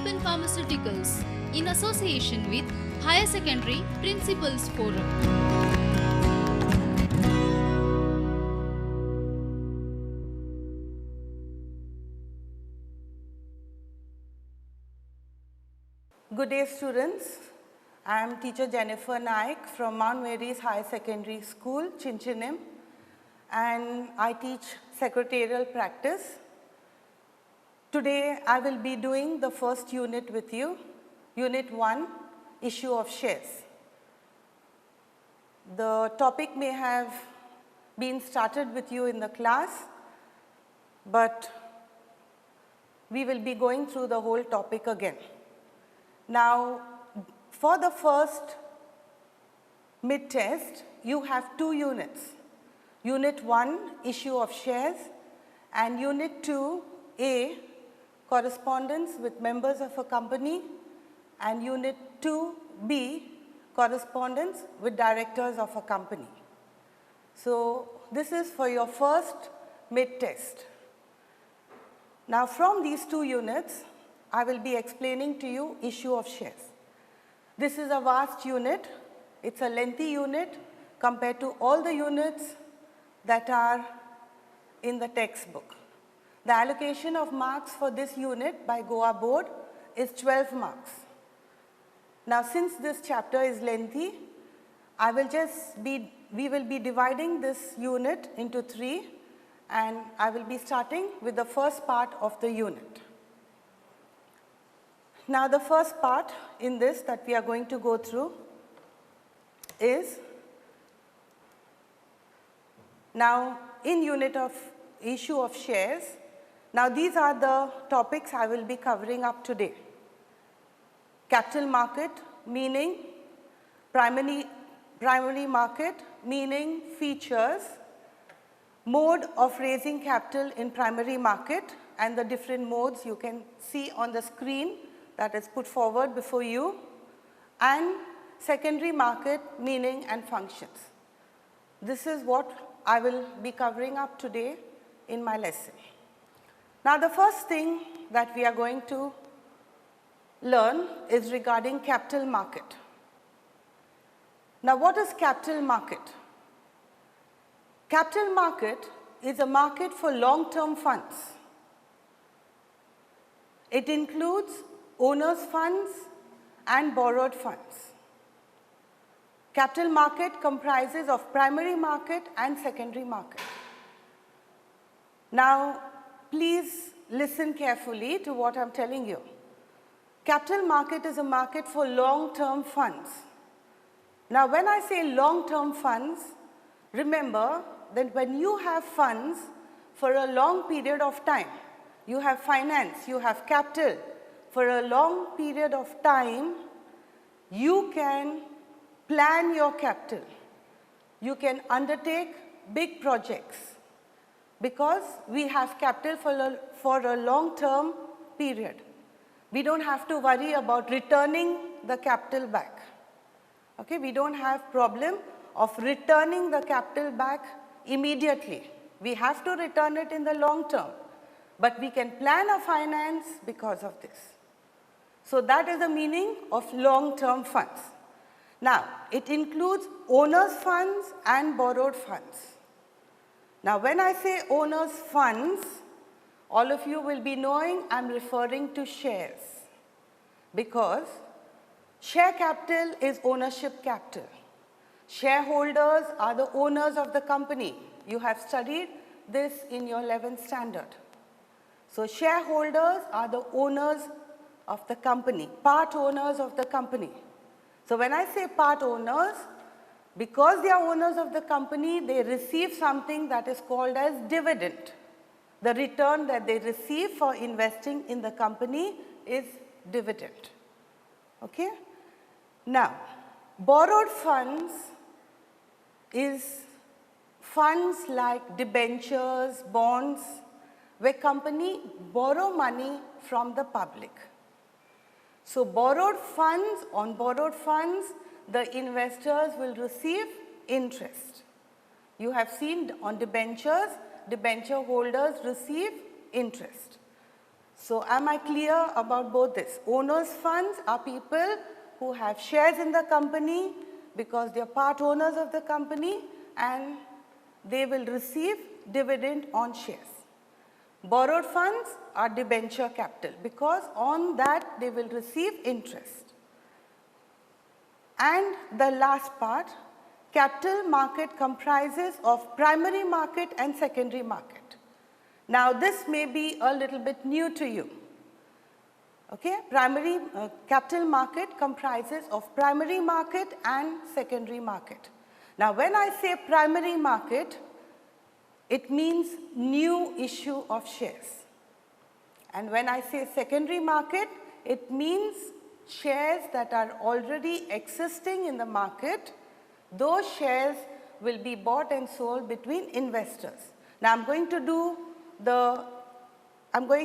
Deepen Pharmaceuticals in association with Higher Secondary Principals Forum. Good day, students. I am teacher Jennifer Naik from Mount Mary's Higher Secondary School, Chinchinim, and I teach secretarial practice. Today, I will be doing the first unit with you, Unit 1, Issue of Shares. The topic may have been started with you in the class, but we will be going through the whole topic again. Now, for the first mid-test, you have two units. Unit 1, Issue of Shares, and Unit 2A, Correspondence with Members of a Company, and Unit 2B, Correspondence with Directors of a Company. So, this is for your first mid-test. Now, from these two units, I will be explaining to you issue of shares. This is a vast unit. It's a lengthy unit compared to all the units that are in the textbook. The allocation of marks for this unit by Goa board is 12 marks. Now, since this chapter is lengthy, we will be dividing this unit into 3, and I will be starting with the first part of the unit. Now, the first part in this that we are going to go through is, now in unit of issue of shares, now these are the topics I will be covering up today. Capital market, meaning primary market, meaning features, mode of raising capital in primary market, and the different modes you can see on the screen that is put forward before you, and secondary market, meaning and functions. This is what I will be covering up today in my lesson. Now, the first thing that we are going to learn is regarding capital market. Now, what is capital market? Capital market is a market for long-term funds. It includes owners' funds and borrowed funds. Capital market comprises of primary market and secondary market. Now, please listen carefully to what I am telling you. Capital market is a market for long-term funds. Now, when I say long-term funds, remember that when you have funds for a long period of time, you have finance, you have capital, for a long period of time, you can plan your capital. You can undertake big projects because we have capital for a long-term period. We don't have to worry about returning the capital back. Okay, we don't have problem of returning the capital back immediately. We have to return it in the long term, but we can plan our finance because of this. So, that is the meaning of long-term funds. Now, it includes owners' funds and borrowed funds. Now, when I say owners' funds, all of you will be knowing I am referring to shares, because share capital is ownership capital. Shareholders are the owners of the company. You have studied this in your 11th standard. So, shareholders are the owners of the company, part owners of the company. So, when I say part owners, because they are owners of the company, they receive something that is called as dividend. The return that they receive for investing in the company is dividend. Okay? Now, borrowed funds is funds like debentures, bonds, where company borrow money from the public. So, borrowed funds, on borrowed funds, the investors will receive interest. You have seen on debentures, debenture holders receive interest. So am I clear about both this? Owners funds are people who have shares in the company because they are part owners of the company and they will receive dividend on shares. Borrowed funds are debenture capital because on that they will receive interest. And the last part, capital market comprises of primary market and secondary market. Now this may be a little bit new to you. Okay, capital market comprises of primary market and secondary market. Now when I say primary market, it means new issue of shares. And when I say secondary market, it means shares that are already existing in the market. Those shares will be bought and sold between investors. Now I'm going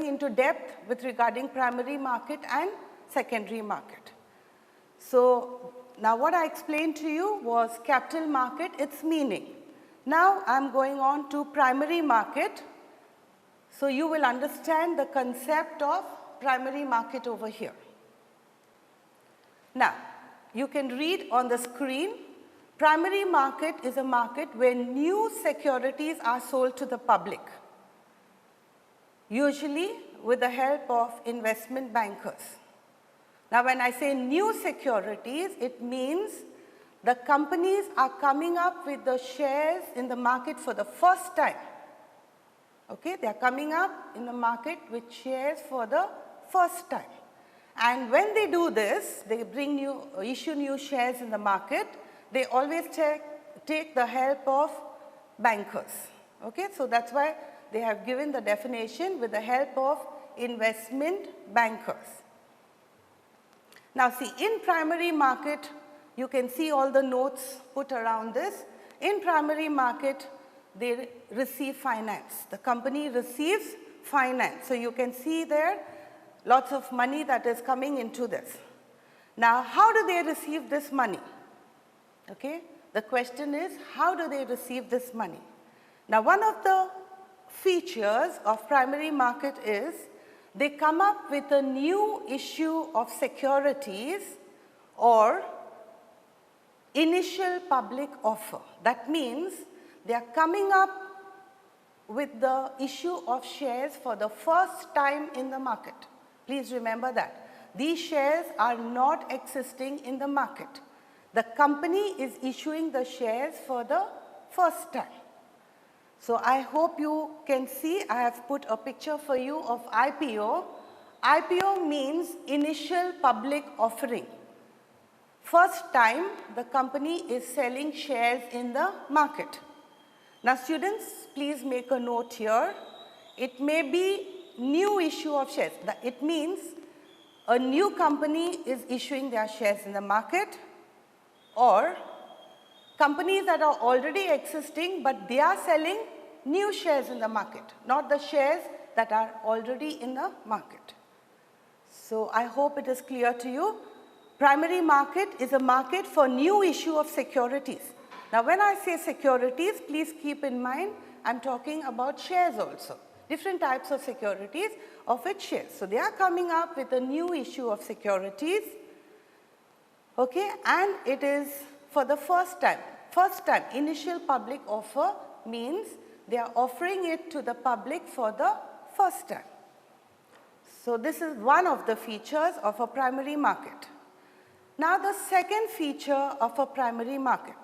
into depth with regarding primary market and secondary market. So now what I explained to you was capital market, its meaning. Now I am going on to primary market. So you will understand the concept of primary market over here. Now you can read on the screen, primary market is a market where new securities are sold to the public, usually with the help of investment bankers. Now when I say new securities, it means the companies are coming up with the shares in the market for the first time. Okay, they are coming up in the market with shares for the first time. And when they do this, they issue new shares in the market, they always take the help of bankers. Okay, so that's why they have given the definition with the help of investment bankers. Now see, in primary market, you can see all the notes put around this. In primary market, they receive finance. The company receives finance. So you can see there lots of money that is coming into this. Now how do they receive this money? Okay, the question is, how do they receive this money? Now one of the features of primary market is they come up with a new issue of securities or initial public offer. That means they are coming up with the issue of shares for the first time in the market. Please remember that. These shares are not existing in the market. The company is issuing the shares for the first time. So I hope you can see, I have put a picture for you of IPO. IPO means initial public offering. First time the company is selling shares in the market. Now students, please make a note here. It may be new issue of shares. It means a new company is issuing their shares in the market, or companies that are already existing but they are selling new shares in the market, not the shares that are already in the market. So I hope it is clear to you. Primary market is a market for new issue of securities. Now when I say securities, please keep in mind I am talking about shares also. Different types of securities of which shares. So they are coming up with a new issue of securities, okay, and it is for the first time. First time, initial public offer means they are offering it to the public for the first time. So this is one of the features of a primary market. Now the second feature of a primary market.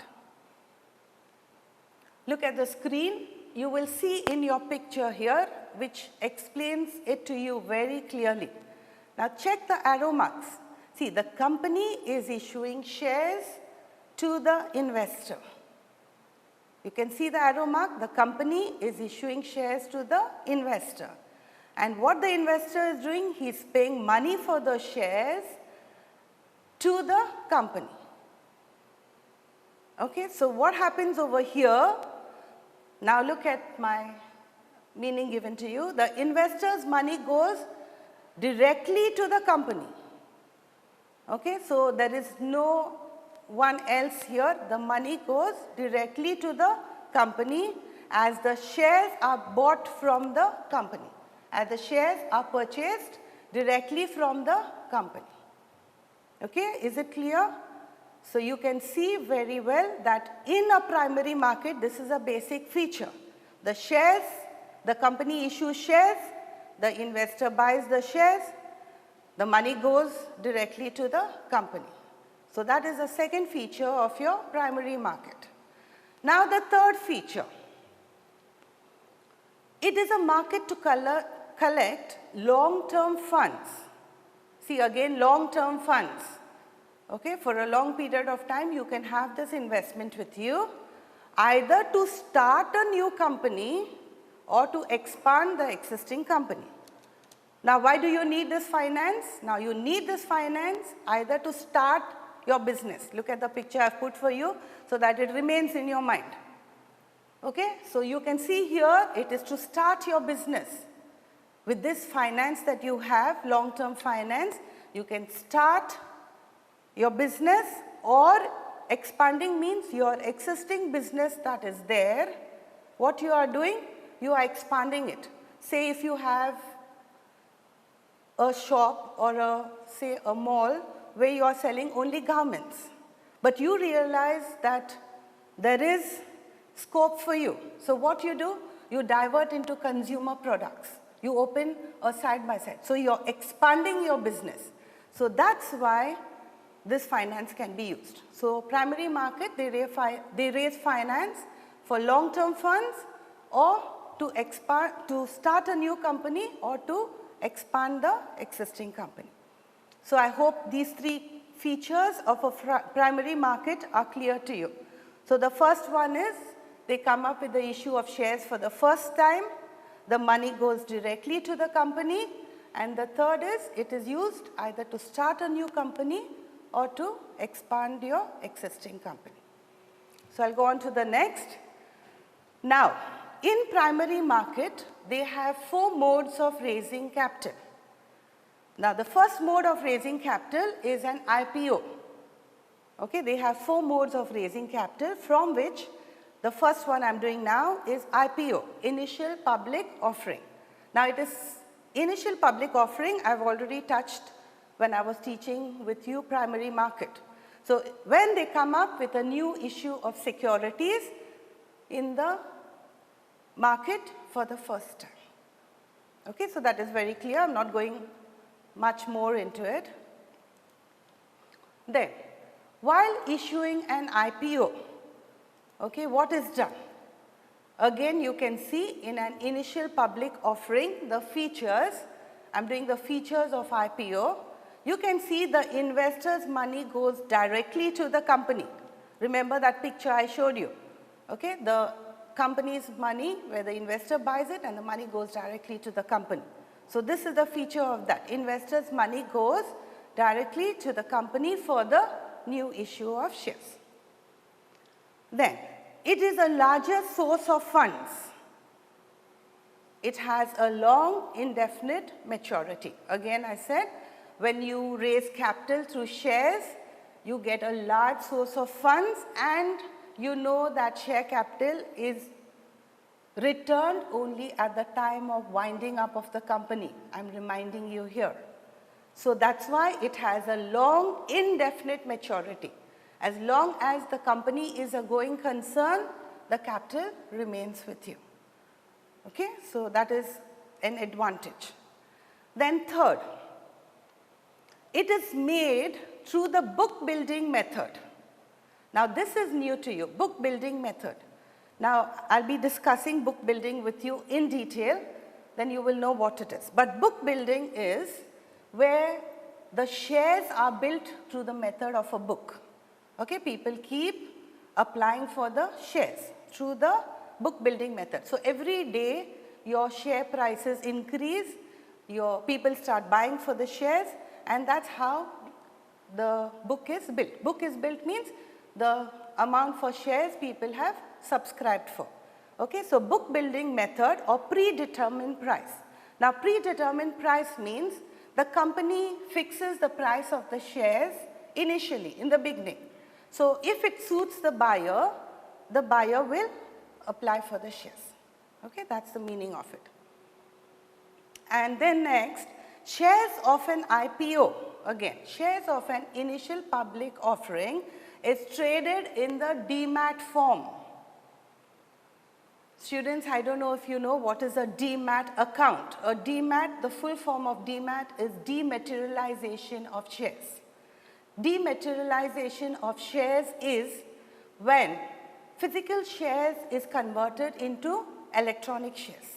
Look at the screen. You will see in your picture here which explains it to you very clearly. Now check the arrow marks. See, the company is issuing shares to the investor. You can see the arrow mark. The company is issuing shares to the investor. And what the investor is doing, he is paying money for the shares to the company. Okay, so what happens over here? Now look at my meaning given to you. The investor's money goes directly to the company. Okay, so there is no one else here. The money goes directly to the company as the shares are bought from the company. as the shares are purchased directly from the company. Okay, is it clear? So you can see very well that in a primary market, this is a basic feature. The shares, the company issues shares, the investor buys the shares, the money goes directly to the company. So that is the second feature of your primary market. Now the third feature. It is a market to collect long-term funds. See again, long-term funds. Okay, for a long period of time you can have this investment with you, either to start a new company or to expand the existing company. Now why do you need this finance? Now you need this finance either to start your business. Look at the picture I have put for you so that it remains in your mind. Okay, so you can see here it is to start your business. With this finance that you have, long-term finance, you can start your business, or expanding means your existing business that is there, what you are doing? You are expanding it. Say if you have a shop or say a mall where you are selling only garments, but you realize that there is scope for you. So what you do? You divert into consumer products. You open a side by side. So you are expanding your business. So that's why this finance can be used. So primary market, they raise finance for long-term funds or to start a new company or to expand the existing company. So I hope these three features of a primary market are clear to you. So the first one is they come up with the issue of shares for the first time, the money goes directly to the company, and the third is it is used either to start a new company or to expand your existing company. So I'll go on to the next. Now, in primary market, they have 4 modes of raising capital. Now, the first mode of raising capital is an IPO. Okay, they have 4 modes of raising capital, from which the first one I'm doing now is IPO, initial public offering. Now, it is initial public offering I've already touched when I was teaching with you primary market. So when they come up with a new issue of securities in the market for the first time. Okay, so that is very clear. I'm not going much more into it. Then, while issuing an IPO, okay, what is done? Again, you can see in an initial public offering the features. I'm doing the features of IPO. You can see the investor's money goes directly to the company. Remember that picture I showed you. Okay, the company's money where the investor buys it and the money goes directly to the company. So this is the feature of that. Investor's money goes directly to the company for the new issue of shares. Then, it is a larger source of funds. It has a long indefinite maturity. Again, I said, when you raise capital through shares, you get a large source of funds, and you know that share capital is returned only at the time of winding up of the company. I'm reminding you here. So that's why it has a long indefinite maturity. As long as the company is a going concern, the capital remains with you. Okay, so that is an advantage. Then third, it is made through the book building method. Now this is new to you, book building method. Now I'll be discussing book building with you in detail, then you will know what it is. But book building is where the shares are built through the method of a book. Okay, people keep applying for the shares through the book building method. So every day your share prices increase, your people start buying for the shares, and that's how the book is built. Book is built means the amount for shares people have subscribed for. Okay, so book building method or predetermined price. Now predetermined price means the company fixes the price of the shares initially in the beginning. So if it suits the buyer will apply for the shares. Okay, that's the meaning of it. And then next, shares of an IPO. Again, shares of an initial public offering is traded in the demat form. Students, I don't know if you know what is a demat account. A demat, the full form of demat is dematerialization of shares. Dematerialization of shares is when physical shares is converted into electronic shares.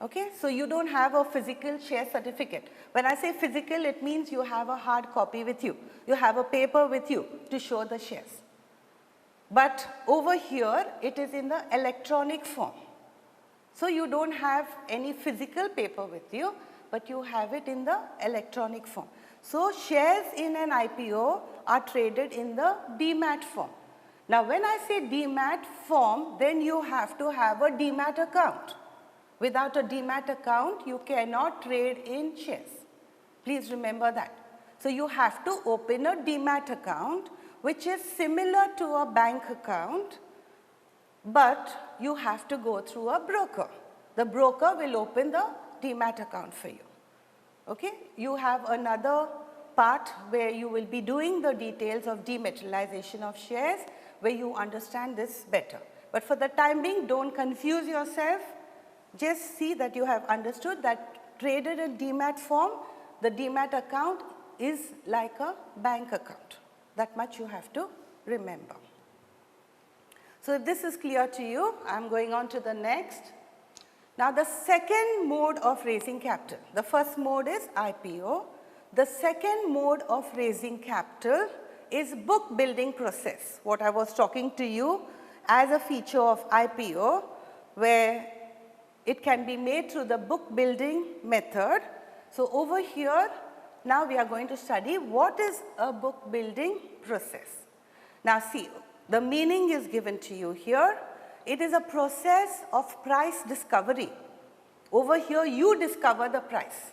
Okay, so you don't have a physical share certificate. When I say physical, it means you have a hard copy with you. You have a paper with you to show the shares. But over here, it is in the electronic form. So you don't have any physical paper with you, but you have it in the electronic form. So shares in an IPO are traded in the demat form. Now when I say demat form, then you have to have a demat account. Without a demat account, you cannot trade in shares. Please remember that. So you have to open a demat account, which is similar to a bank account, but you have to go through a broker. The broker will open the demat account for you. Okay? You have another part where you will be doing the details of dematerialization of shares, where you understand this better. But for the time being, don't confuse yourself. Just see that you have understood that traded in demat form, the demat account is like a bank account. That much you have to remember. So if this is clear to you, I am going on to the next. Now the second mode of raising capital, the first mode is IPO. The second mode of raising capital is book building process, what I was talking to you as a feature of IPO, where it can be made through the book building method. So over here, now we are going to study what is a book building process. Now see, the meaning is given to you here. It is a process of price discovery. Over here, you discover the price.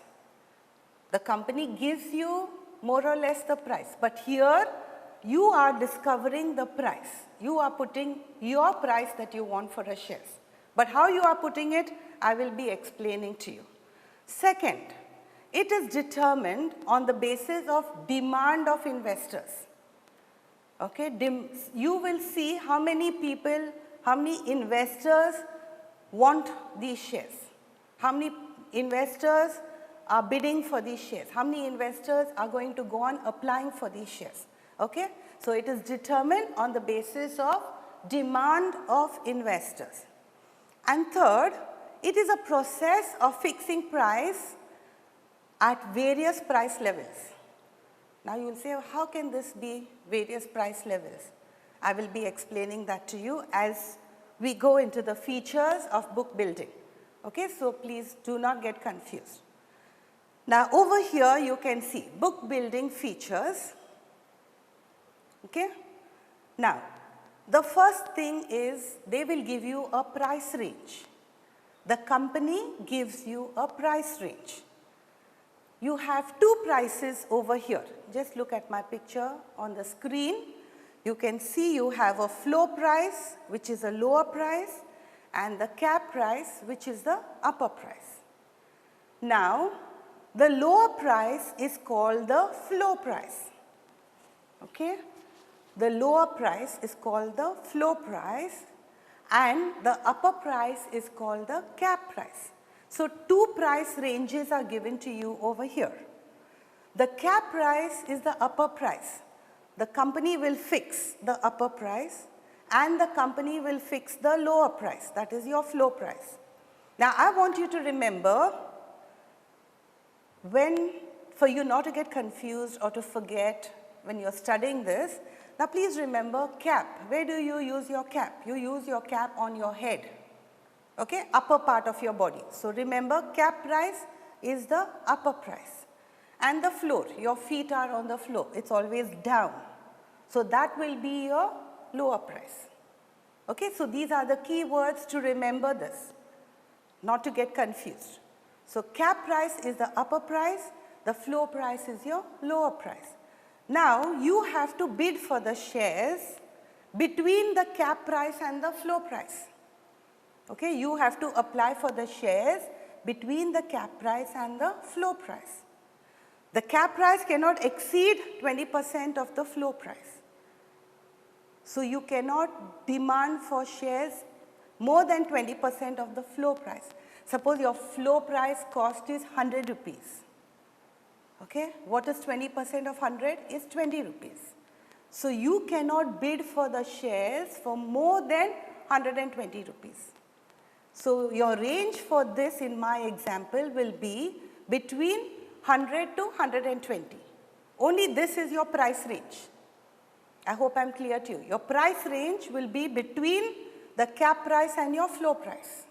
The company gives you more or less the price, but here you are discovering the price. You are putting your price that you want for a shares. But how you are putting it, I will be explaining to you. Second, it is determined on the basis of demand of investors. Okay, you will see how many people, how many investors want these shares. How many investors are bidding for these shares. How many investors are going to go on applying for these shares. Okay, so it is determined on the basis of demand of investors. And third, it is a process of fixing price at various price levels. Now you will say, how can this be various price levels? I will be explaining that to you as we go into the features of book building. Okay, so please do not get confused. Now over here you can see book building features. Okay, now the first thing is they will give you a price range. The company gives you a price range. You have two prices over here. Just look at my picture on the screen. You can see you have a floor price, which is a lower price, and the cap price, which is the upper price. Now, the lower price is called the floor price. Okay? The lower price is called the floor price, and the upper price is called the cap price. So two price ranges are given to you over here. The cap price is the upper price. The company will fix the upper price and the company will fix the lower price, that is your floor price. Now I want you to remember, for you not to get confused or to forget when you are studying this, now please remember cap. Where do you use your cap? You use your cap on your head. Okay, upper part of your body. So remember, cap price is the upper price. And the floor, your feet are on the floor, it's always down. So that will be your lower price. Okay, so these are the key words to remember this, not to get confused. So cap price is the upper price, the floor price is your lower price. Now you have to bid for the shares between the cap price and the floor price. Okay, you have to apply for the shares between the cap price and the floor price. The cap price cannot exceed 20% of the floor price. So you cannot demand for shares more than 20% of the floor price. Suppose your floor price cost is 100 rupees. Okay? What is 20% of 100? Is 20 rupees. So you cannot bid for the shares for more than 120 rupees. So your range for this in my example will be between 100 to 120. Only this is your price range. I hope I am clear to you. Your price range will be between the cap price and your floor price.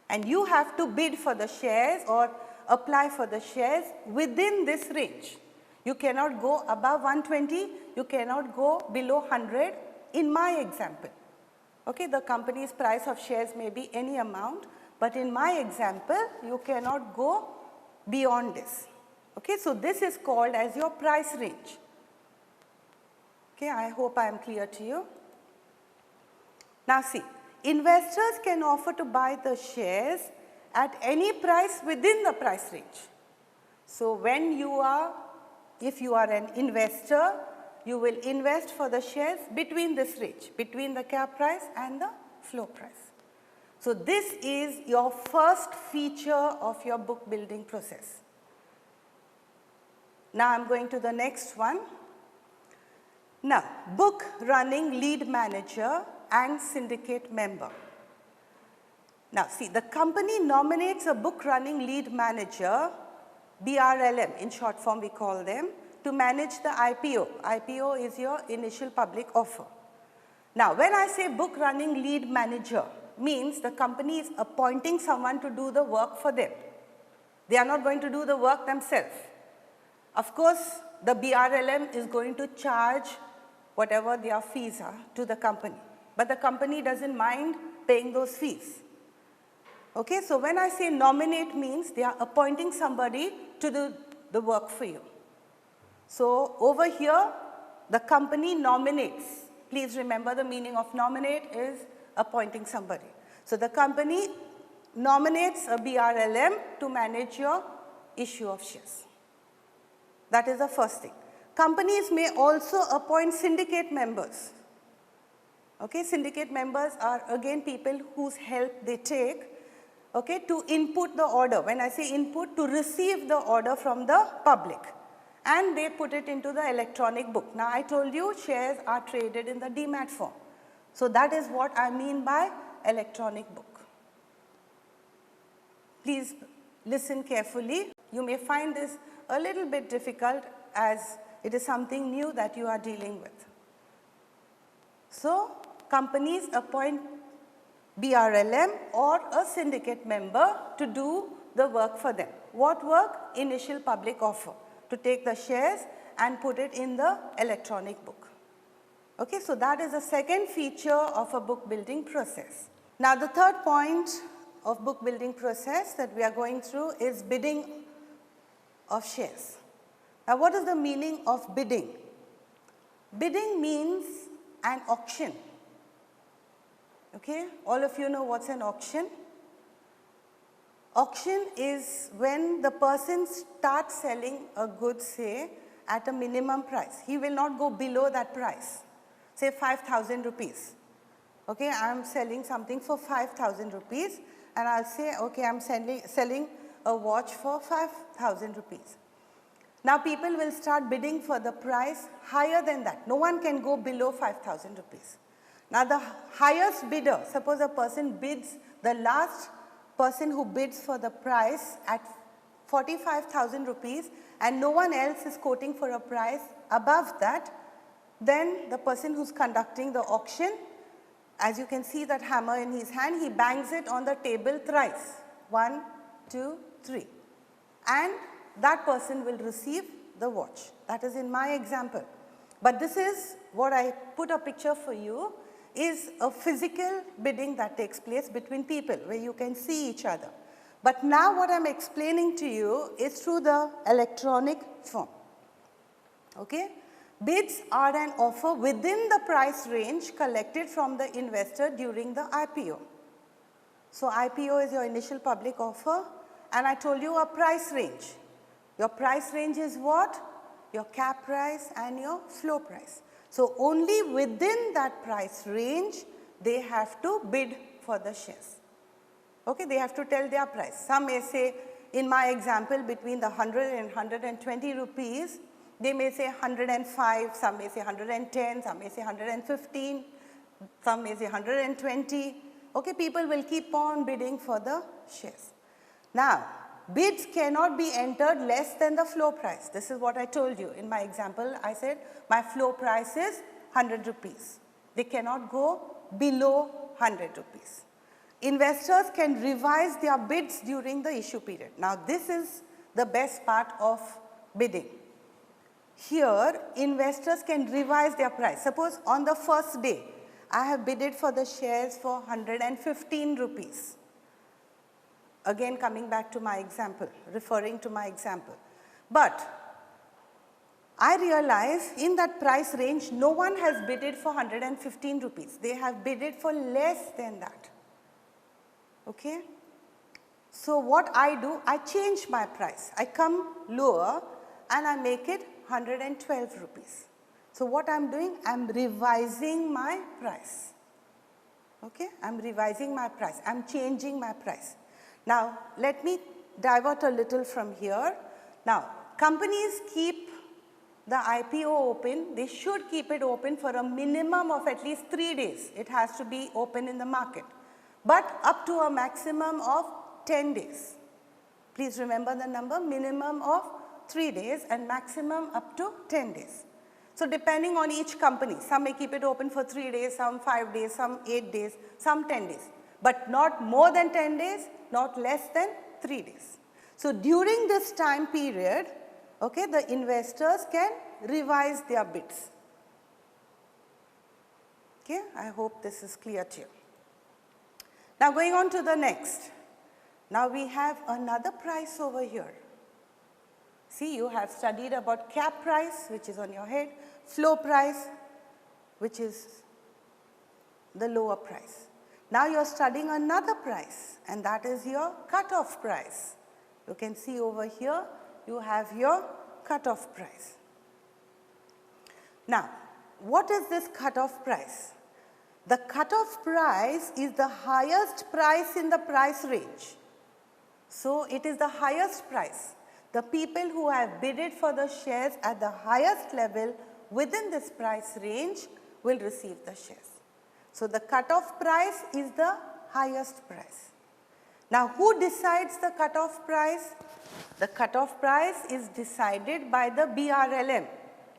And you have to bid for the shares or apply for the shares within this range. You cannot go above 120, you cannot go below 100 in my example. Okay, the company's price of shares may be any amount, but in my example, you cannot go beyond this. Okay, so this is called as your price range. Okay, I hope I am clear to you. Now see, investors can offer to buy the shares at any price within the price range. So when if you are an investor, you will invest for the shares between this range, between the cap price and the floor price. So this is your first feature of your book building process. Now I am going to the next one. Now, book running lead manager and syndicate member. Now see, the company nominates a book running lead manager, BRLM in short form we call them, to manage the IPO. IPO is your initial public offer. Now when I say book running lead manager, means the company is appointing someone to do the work for them. They are not going to do the work themselves. Of course, the BRLM is going to charge whatever their fees are to the company, but the company doesn't mind paying those fees. Okay, so when I say nominate means they are appointing somebody to do the work for you. So over here, the company nominates. Please remember the meaning of nominate is appointing somebody. So the company nominates a BRLM to manage your issue of shares. That is the first thing. Companies may also appoint syndicate members. Okay, syndicate members are again people whose help they take, okay, to input the order. When I say input, to receive the order from the public, and they put it into the electronic book. Now I told you shares are traded in the demat form. So that is what I mean by electronic book. Please listen carefully. You may find this a little bit difficult as it is something new that you are dealing with. So companies appoint BRLM or a syndicate member to do the work for them. What work? Initial public offer, to take the shares and put it in the electronic book. Okay, so that is the second feature of a book building process. Now the third point of book building process that we are going through is bidding of shares. Now what is the meaning of bidding? Bidding means an auction. Okay, all of you know what's an auction? Auction is when the person starts selling a good, say, at a minimum price. He will not go below that price, say 5,000 rupees. Okay, I am selling something for 5,000 rupees and I'll say, okay, I'm selling a watch for 5,000 rupees. Now people will start bidding for the price higher than that. No one can go below 5,000 rupees. Now the highest bidder, suppose a person bids, the last person who bids for the price at 45,000 rupees and no one else is quoting for a price above that, then the person who's conducting the auction, as you can see that hammer in his hand, he bangs it on the table thrice. 1, 2, 3. And that person will receive the watch. That is in my example. But this is what I put a picture for you, is a physical bidding that takes place between people where you can see each other. But now what I am explaining to you is through the electronic form. Okay? Bids are an offer within the price range collected from the investor during the IPO. So IPO is your initial public offer, and I told you a price range. Your price range is what? Your cap price and your floor price. So only within that price range they have to bid for the shares. Okay, they have to tell their price. Some may say, in my example, between the 100 and 120 rupees, they may say 105, some may say 110, some may say 115, some may say 120. Okay, people will keep on bidding for the shares. Now, bids cannot be entered less than the floor price. This is what I told you. In my example, I said my floor price is 100 rupees. They cannot go below 100 rupees. Investors can revise their bids during the issue period. Now, this is the best part of bidding. Here, investors can revise their price. Suppose on the first day, I have bidded for the shares for 115 rupees. Again, coming back to my example, referring to my example. But I realize in that price range, no one has bidded for 115 rupees. They have bidded for less than that. Okay? So what I do, I change my price. I come lower and I make it 112 rupees. So what I am doing, I am revising my price. Okay? I am revising my price. I am changing my price. Now, let me divert a little from here. Now, companies keep the IPO open. They should keep it open for a minimum of at least 3 days. It has to be open in the market, but up to a maximum of 10 days. Please remember the number, minimum of 3 days and maximum up to 10 days. So, depending on each company, some may keep it open for 3 days, some 5 days, some 8 days, some 10 days, but not more than 10 days, not less than 3 days. So, during this time period, okay, the investors can revise their bids. Okay, I hope this is clear to you. Now, going on to the next. Now, we have another price over here. See, you have studied about cap price, which is on your head, floor price, which is the lower price. Now, you are studying another price, and that is your cutoff price. You can see over here, you have your cutoff price. Now, what is this cutoff price? The cutoff price is the highest price in the price range. So, it is the highest price. The people who have bidded for the shares at the highest level within this price range will receive the shares. So, the cutoff price is the highest price. Now, who decides the cutoff price? The cutoff price is decided by the BRLM,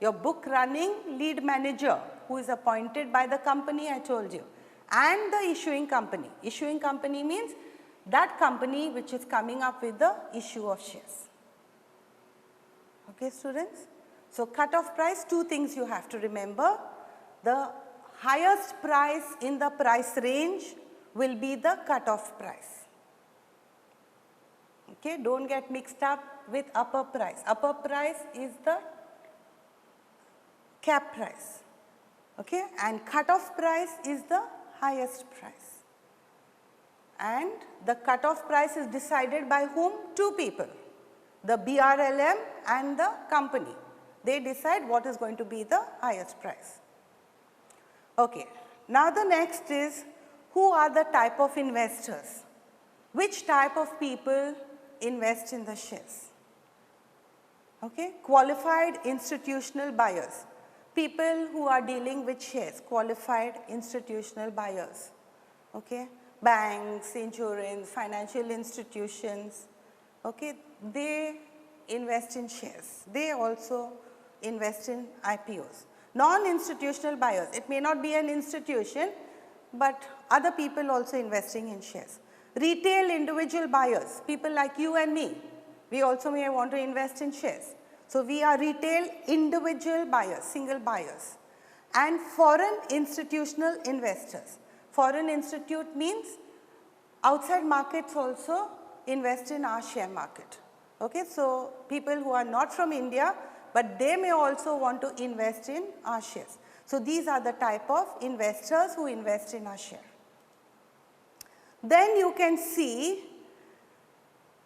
your book running lead manager, who is appointed by the company I told you, and the issuing company. Issuing company means that company which is coming up with the issue of shares. Okay, students? So, cutoff price, two things you have to remember. The highest price in the price range will be the cutoff price. Okay, don't get mixed up with upper price. Upper price is the cap price. Okay, and cutoff price is the highest price. And the cutoff price is decided by whom? Two people, the BRLM and the company. They decide what is going to be the highest price. Okay. Now, the next is, who are the type of investors? Which type of people invest in the shares? Okay. Qualified institutional buyers, people who are dealing with shares, qualified institutional buyers. Okay. Banks, insurance, financial institutions, okay, they invest in shares. They also invest in IPOs. Non-institutional buyers, it may not be an institution, but other people also investing in shares. Retail individual buyers, people like you and me, we also may want to invest in shares. So, we are retail individual buyers, single buyers. And foreign institutional investors. Foreign institute means outside markets also invest in our share market. Okay, so, people who are not from India, but they may also want to invest in our shares. So, these are the type of investors who invest in our share. Then you can see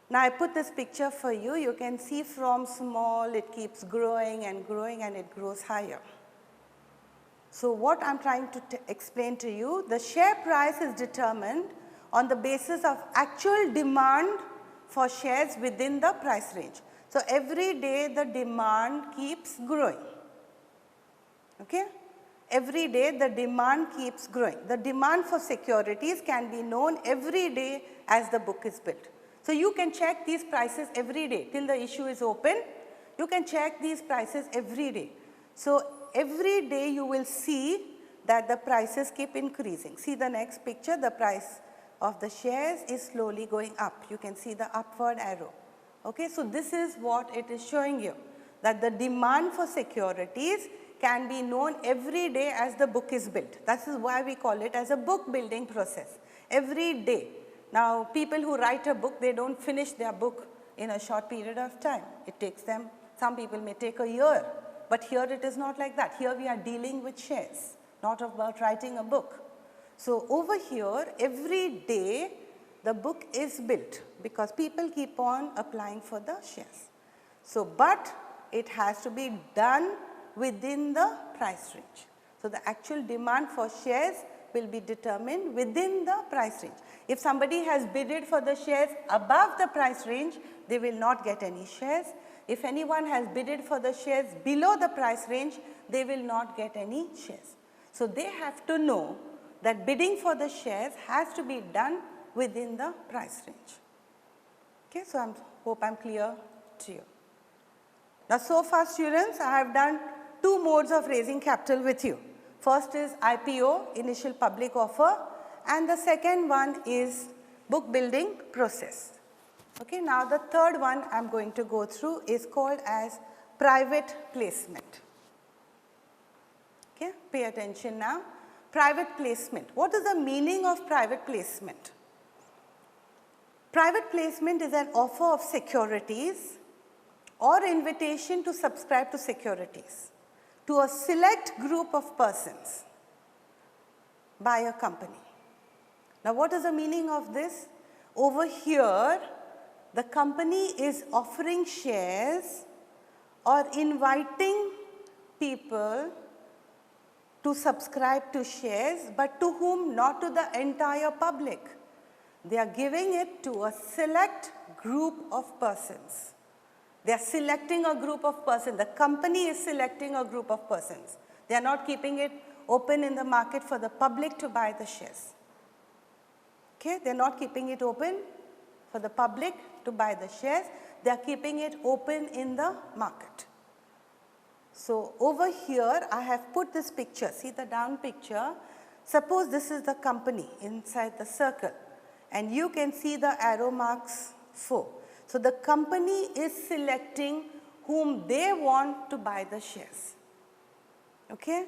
Now I put this picture for you. You can see from small it keeps growing and growing and it grows higher. So what I am trying to explain to you, the share price is determined on the basis of actual demand for shares within the price range. So every day the demand keeps growing. Okay? Every day the demand keeps growing. The demand for securities can be known every day as the book is built. So you can check these prices every day till the issue is open. You can check these prices every day. So every day you will see that the prices keep increasing. See the next picture, the price of the shares is slowly going up. You can see the upward arrow. Okay, so this is what it is showing you, that the demand for securities can be known every day as the book is built. That is why we call it as a book building process, every day. Now people who write a book, they don't finish their book in a short period of time. It takes them, some people may take a year, but here it is not like that. Here we are dealing with shares, not about writing a book. So over here, every day the book is built because people keep on applying for the shares. So, but it has to be done within the price range. So, the actual demand for shares will be determined within the price range. If somebody has bidded for the shares above the price range, they will not get any shares. If anyone has bidded for the shares below the price range, they will not get any shares. So, they have to know that bidding for the shares has to be done within the price range. Okay, so I hope I am clear to you. Now, so far students, I have done two modes of raising capital with you. First is IPO, initial public offer, and the second one is book building process. Okay, now the third one I am going to go through is called as private placement. Okay, pay attention now. Private placement. What is the meaning of private placement? Private placement is an offer of securities or invitation to subscribe to securities to a select group of persons by a company. Now, what is the meaning of this? Over here, the company is offering shares or inviting people to subscribe to shares, but to whom? Not to the entire public. They are giving it to a select group of persons. They are selecting a group of persons. The company is selecting a group of persons. They are not keeping it open in the market for the public to buy the shares. Okay, they are not keeping it open for the public to buy the shares. They are keeping it open in the market. So over here I have put this picture. See the down picture. Suppose this is the company inside the circle, and you can see the arrow marks 4. So the company is selecting whom they want to buy the shares. Okay?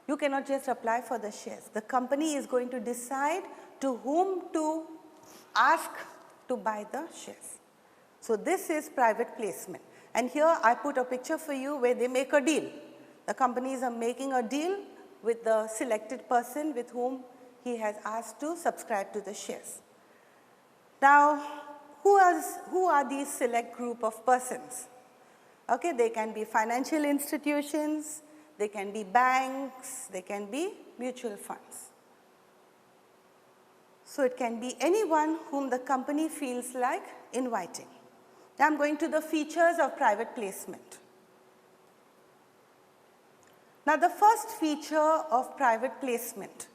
You cannot just apply for the shares. The company is going to decide to whom to ask to buy the shares. So this is private placement. And here I put a picture for you where they make a deal. The companies are making a deal with the selected person with whom he has asked to subscribe to the shares. Now, who are these select group of persons? Okay, they can be financial institutions, they can be banks, they can be mutual funds. So it can be anyone whom the company feels like inviting. Now I am going to the features of private placement. Now the first feature of private placement.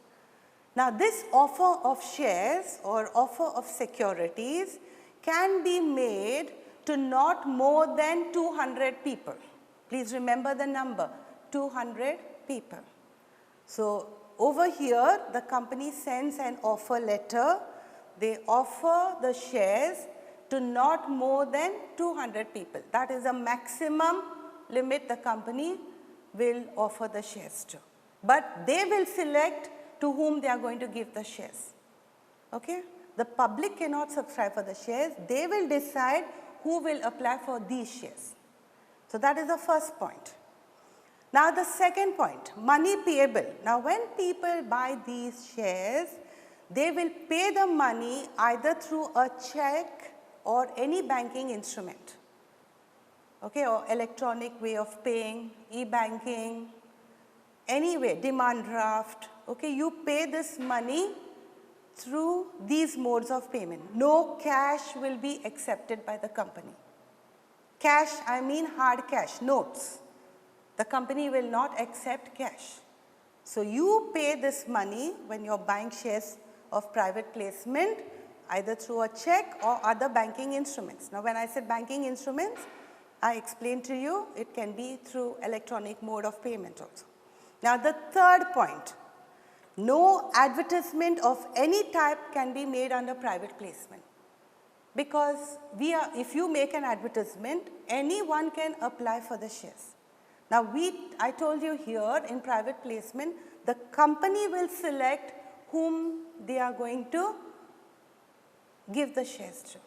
Now this offer of shares or offer of securities can be made to not more than 200 people. Please remember the number, 200 people. So over here the company sends an offer letter. They offer the shares to not more than 200 people. That is the maximum limit the company will offer the shares to. But they will select to whom they are going to give the shares. Okay? The public cannot subscribe for the shares. They will decide who will apply for these shares. So that is the first point. Now the second point, money payable. Now when people buy these shares, they will pay the money either through a check or any banking instrument, okay, or electronic way of paying, e-banking, any way, demand draft, okay, you pay this money through these modes of payment. No cash will be accepted by the company. Cash, I mean hard cash, notes. The company will not accept cash. So you pay this money when you're buying shares of private placement, either through a check or other banking instruments. Now when I said banking instruments, I explained to you it can be through electronic mode of payment also. Now the third point, no advertisement of any type can be made under private placement, because if you make an advertisement, anyone can apply for the shares. Now I told you here in private placement, the company will select whom they are going to give the shares to.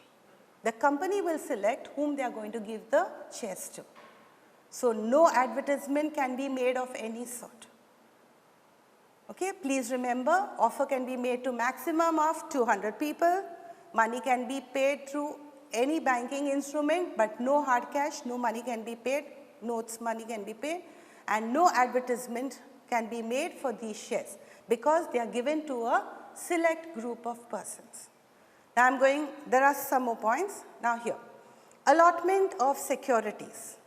The company will select whom they are going to give the shares to. So no advertisement can be made of any sort. Okay, please remember, offer can be made to maximum of 200 people. Money can be paid through any banking instrument, but no hard cash, no money can be paid, notes money can be paid, and no advertisement can be made for these shares, because they are given to a select group of persons. Now there are some more points. Now here, allotment of securities.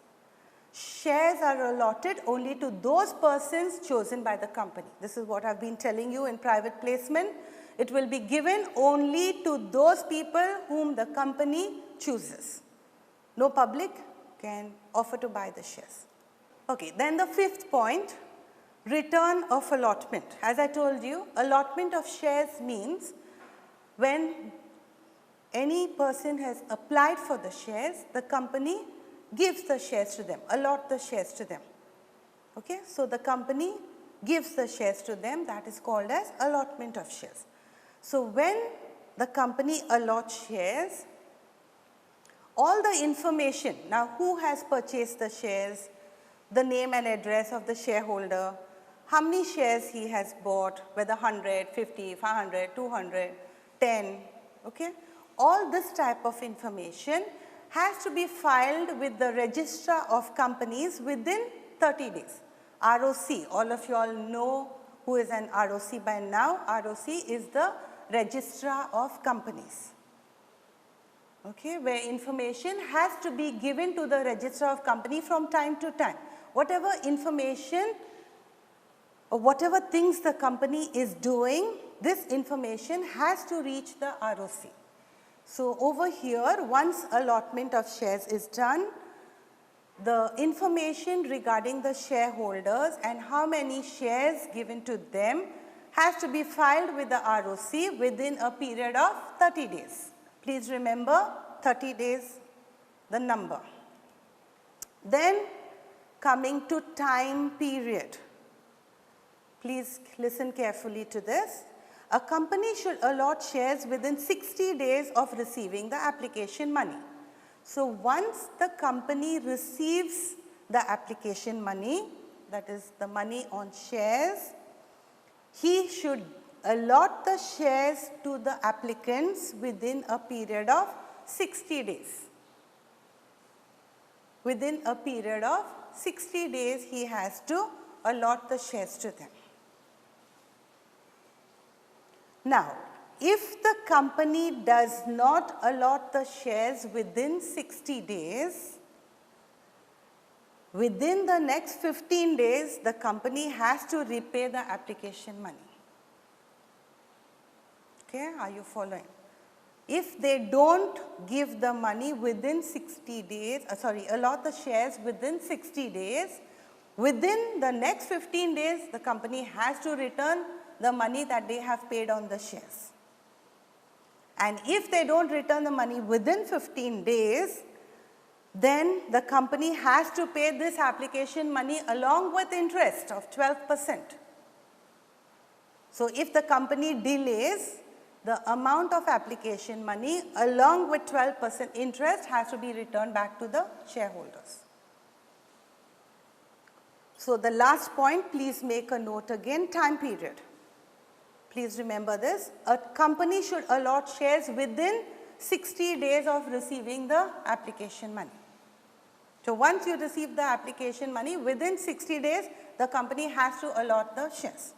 Shares are allotted only to those persons chosen by the company. This is what I have been telling you in private placement. It will be given only to those people whom the company chooses. No public can offer to buy the shares. Okay, then the fifth point, return of allotment. As I told you, allotment of shares means when any person has applied for the shares, the company gives the shares to them, allot the shares to them. Okay, so the company gives the shares to them, that is called as allotment of shares. So when the company allots shares, all the information, now who has purchased the shares, the name and address of the shareholder, how many shares he has bought, whether 100, 50, 500, 200, 10, okay. All this type of information has to be filed with the registrar of companies within 30 days. ROC, all of you all know who is an ROC by now. ROC is the registrar of companies, okay, where information has to be given to the registrar of company from time to time. Whatever information or whatever things the company is doing, this information has to reach the ROC. So over here, once allotment of shares is done, the information regarding the shareholders and how many shares given to them has to be filed with the ROC within a period of 30 days. Please remember 30 days, the number. Then coming to time period. Please listen carefully to this. A company should allot shares within 60 days of receiving the application money. So once the company receives the application money, that is the money on shares, he should allot the shares to the applicants within a period of 60 days. Within a period of 60 days, he has to allot the shares to them. Now, if the company does not allot the shares within 60 days, within the next 15 days, the company has to repay the application money. Okay, are you following? If they don't give the money within 60 days, allot the shares within 60 days, within the next 15 days, the company has to return the money that they have paid on the shares. And if they don't return the money within 15 days, then the company has to pay this application money along with interest of 12%. So if the company delays, the amount of application money along with 12% interest has to be returned back to the shareholders. So the last point, please make a note again, time period. Please remember this, a company should allot shares within 60 days of receiving the application money. So once you receive the application money, within 60 days, the company has to allot the shares.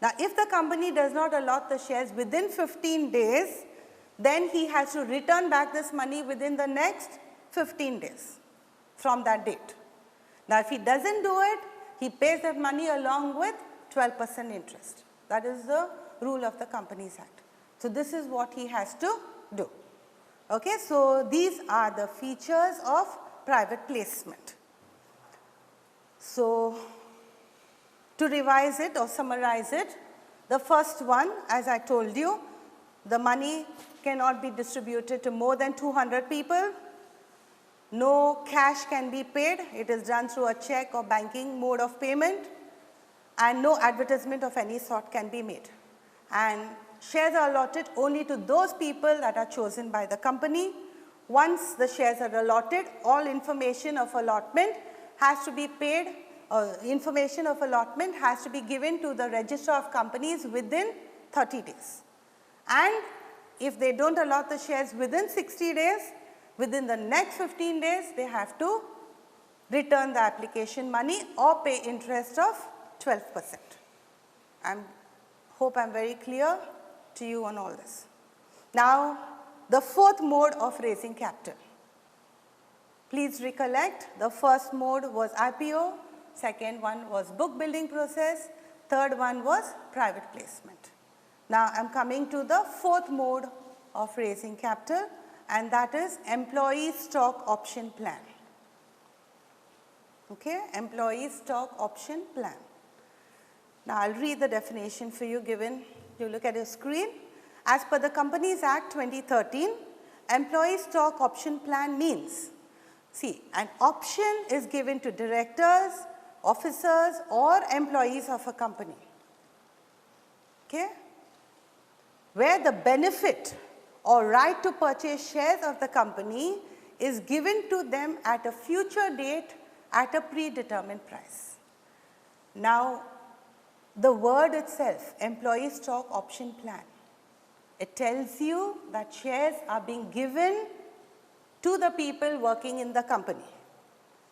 Now, if the company does not allot the shares within 15 days, then he has to return back this money within the next 15 days from that date. Now, if he doesn't do it, he pays that money along with 12% interest. That is the rule of the Companies Act. So, this is what he has to do. Okay, so these are the features of private placement. So, to revise it or summarize it, the first one, as I told you, the money cannot be distributed to more than 200 people. No cash can be paid. It is done through a check or banking mode of payment, and no advertisement of any sort can be made. And shares are allotted only to those people that are chosen by the company. Once the shares are allotted, all information of allotment has to be paid, information of allotment has to be given to the register of companies within 30 days. And if they don't allot the shares within 60 days, within the next 15 days, they have to return the application money or pay interest of 12%. I hope I am very clear to you on all this. Now, the fourth mode of raising capital. Please recollect, the first mode was IPO, second one was book building process, third one was private placement. Now, I am coming to the fourth mode of raising capital, and that is employee stock option plan. Okay, employee stock option plan. Now, I will read the definition for you given, you look at your screen. As per the Companies Act 2013, employee stock option plan means, see, an option is given to directors, officers or employees of a company, okay, where the benefit or right to purchase shares of the company is given to them at a future date at a predetermined price. Now, the word itself, employee stock option plan, it tells you that shares are being given to the people working in the company.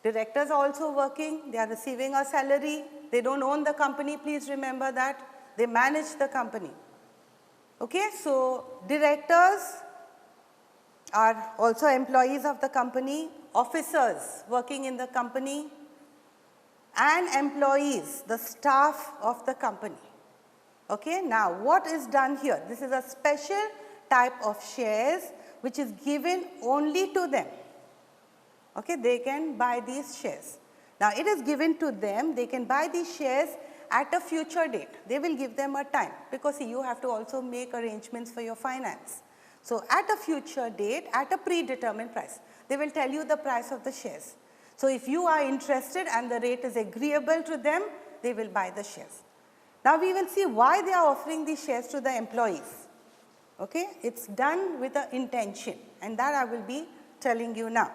Directors are also working, they are receiving a salary, they don't own the company, please remember that, they manage the company. Okay, so directors are also employees of the company, officers working in the company, and employees, the staff of the company. Okay, now what is done here? This is a special type of shares which is given only to them. Okay, they can buy these shares. Now, it is given to them, they can buy these shares at a future date. They will give them a time, because see, you have to also make arrangements for your finance. So, at a future date, at a predetermined price, they will tell you the price of the shares. So, if you are interested and the rate is agreeable to them, they will buy the shares. Now, we will see why they are offering these shares to the employees. Okay, it is done with an intention, and that I will be telling you now.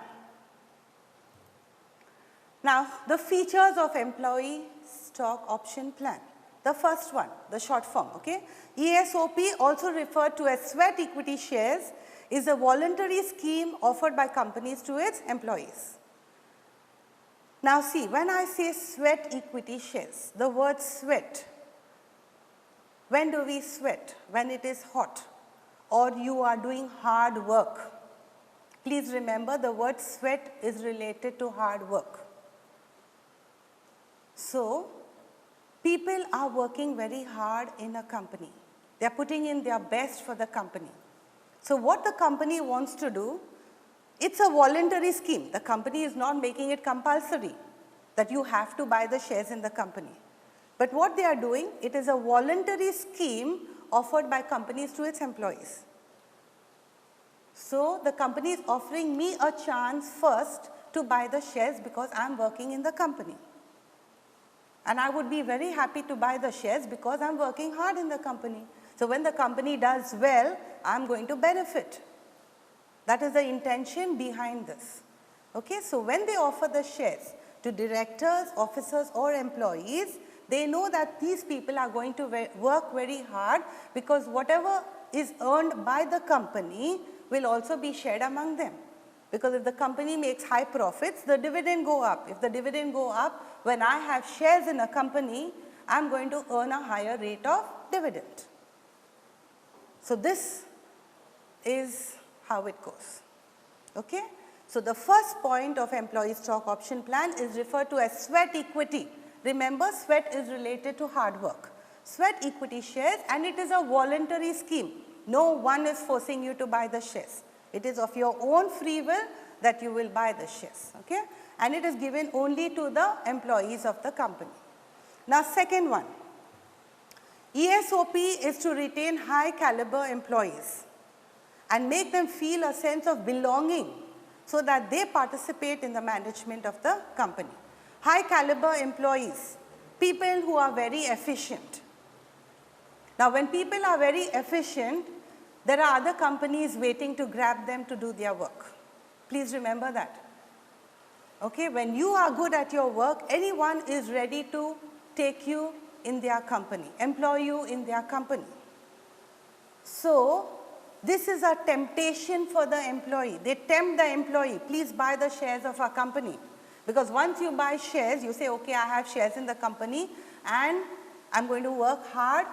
Now, the features of employee stock option plan. The first one, the short form, okay. ESOP, also referred to as sweat equity shares, is a voluntary scheme offered by companies to its employees. Now, see, when I say sweat equity shares, the word sweat, when do we sweat? When it is hot or you are doing hard work. Please remember, the word sweat is related to hard work. So, people are working very hard in a company. They are putting in their best for the company. So, what the company wants to do, it is a voluntary scheme. The company is not making it compulsory that you have to buy the shares in the company. But what they are doing, it is a voluntary scheme offered by companies to its employees. So, the company is offering me a chance first to buy the shares because I am working in the company. And I would be very happy to buy the shares because I am working hard in the company. So, when the company does well, I am going to benefit. That is the intention behind this. Okay? So, when they offer the shares to directors, officers or employees, they know that these people are going to work very hard, because whatever is earned by the company will also be shared among them. Because if the company makes high profits, the dividend go up. If the dividend go up, when I have shares in a company, I am going to earn a higher rate of dividend. So this is how it goes. Okay? So the first point of employee stock option plan is referred to as sweat equity. Remember, sweat is related to hard work. Sweat equity shares, and it is a voluntary scheme. No one is forcing you to buy the shares. It is of your own free will that you will buy the shares. Okay? And it is given only to the employees of the company. Now, second one, ESOP is to retain high caliber employees and make them feel a sense of belonging so that they participate in the management of the company. High caliber employees, people who are very efficient. Now, when people are very efficient, there are other companies waiting to grab them to do their work. Please remember that. Okay, when you are good at your work, anyone is ready to take you in their company, employ you in their company. So, this is a temptation for the employee. They tempt the employee, please buy the shares of our company. Because once you buy shares, you say, okay, I have shares in the company and I'm going to work hard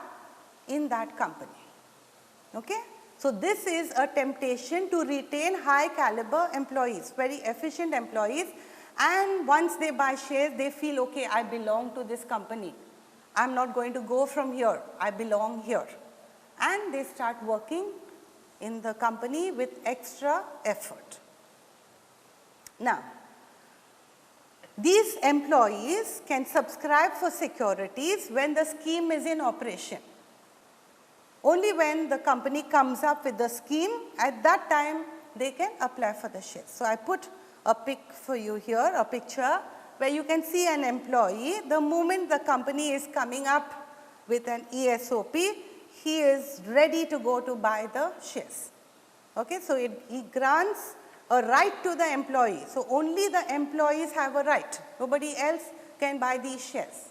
in that company. Okay? So, this is a temptation to retain high caliber employees, very efficient employees, and once they buy shares, they feel, okay, I belong to this company. I'm not going to go from here, I belong here. And they start working in the company with extra effort. Now, these employees can subscribe for securities when the scheme is in operation. Only when the company comes up with the scheme, at that time they can apply for the shares. So, I put a pic for you here, a picture where you can see an employee. The moment the company is coming up with an ESOP, he is ready to go to buy the shares. Okay? So, he grants a right to the employee. So, only the employees have a right. Nobody else can buy these shares.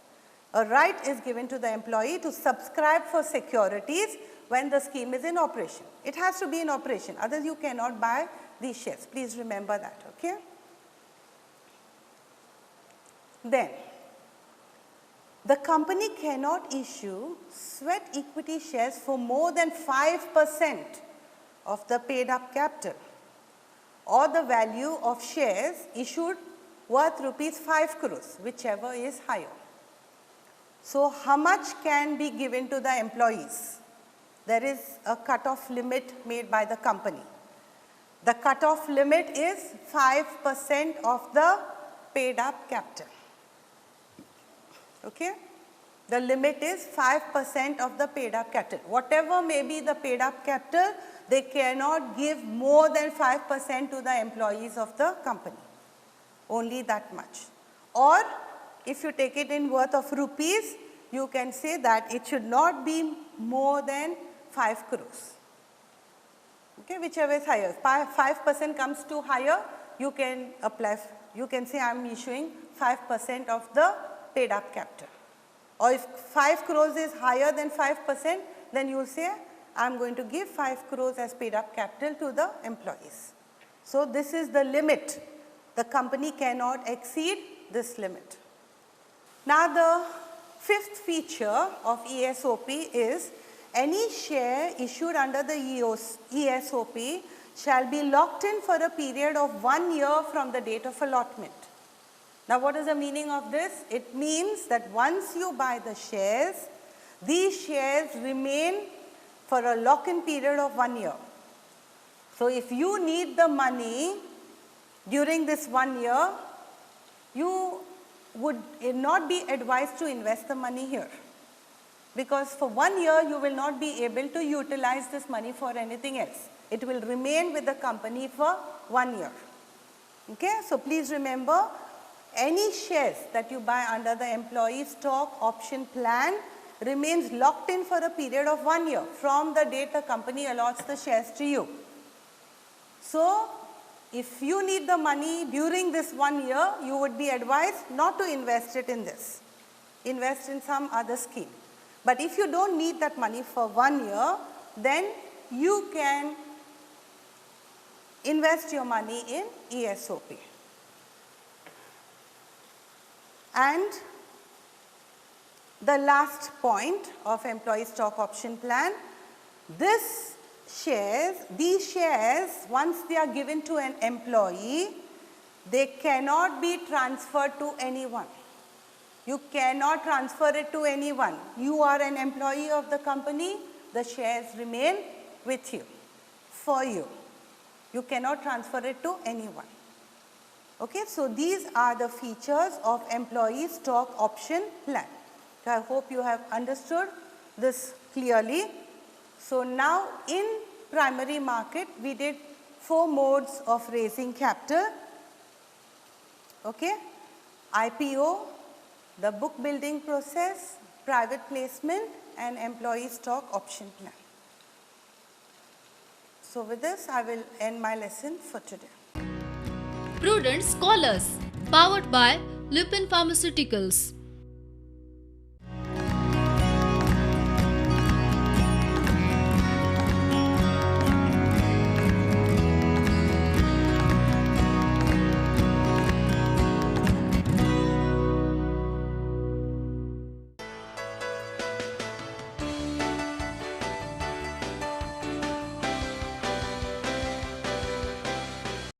A right is given to the employee to subscribe for securities when the scheme is in operation. It has to be in operation, otherwise you cannot buy these shares. Please remember that. Okay? Then, the company cannot issue sweat equity shares for more than 5% of the paid up capital or the value of shares issued worth rupees 5 crores, whichever is higher. So, how much can be given to the employees? There is a cut-off limit made by the company. The cut-off limit is 5% of the paid up capital. Okay? The limit is 5% of the paid up capital. Whatever may be the paid up capital, they cannot give more than 5% to the employees of the company. Only that much. Or if you take it in worth of rupees, you can say that it should not be more than 5 crores. Okay, whichever is higher. If 5% comes to higher, you can apply, you can say I am issuing 5% of the paid up capital. Or if 5 crores is higher than 5%, then you will say I am going to give 5 crores as paid up capital to the employees. So, this is the limit. The company cannot exceed this limit. Now, the fifth feature of ESOP is any share issued under the ESOP shall be locked in for a period of 1 year from the date of allotment. Now, what is the meaning of this? It means that once you buy the shares, these shares remain for a lock-in period of 1 year. So, if you need the money during this 1 year, you would not be advised to invest the money here, because for 1 year you will not be able to utilize this money for anything else. It will remain with the company for 1 year. Okay? So, please remember, any shares that you buy under the employee stock option plan remains locked in for a period of 1 year from the date the company allots the shares to you. So, if you need the money during this 1 year, you would be advised not to invest it in this. Invest in some other scheme. But if you don't need that money for 1 year, then you can invest your money in ESOP. And the last point of employee stock option plan, these shares, once they are given to an employee, they cannot be transferred to anyone. You cannot transfer it to anyone. You are an employee of the company, the shares remain with you, for you. You cannot transfer it to anyone. Okay, so these are the features of employee stock option plan. So I hope you have understood this clearly. So now in primary market, we did 4 modes of raising capital. Okay, IPO, the book building process, private placement, and employee stock option plan. So with this, I will end my lesson for today. Prudent Scholars, powered by Lupin Pharmaceuticals.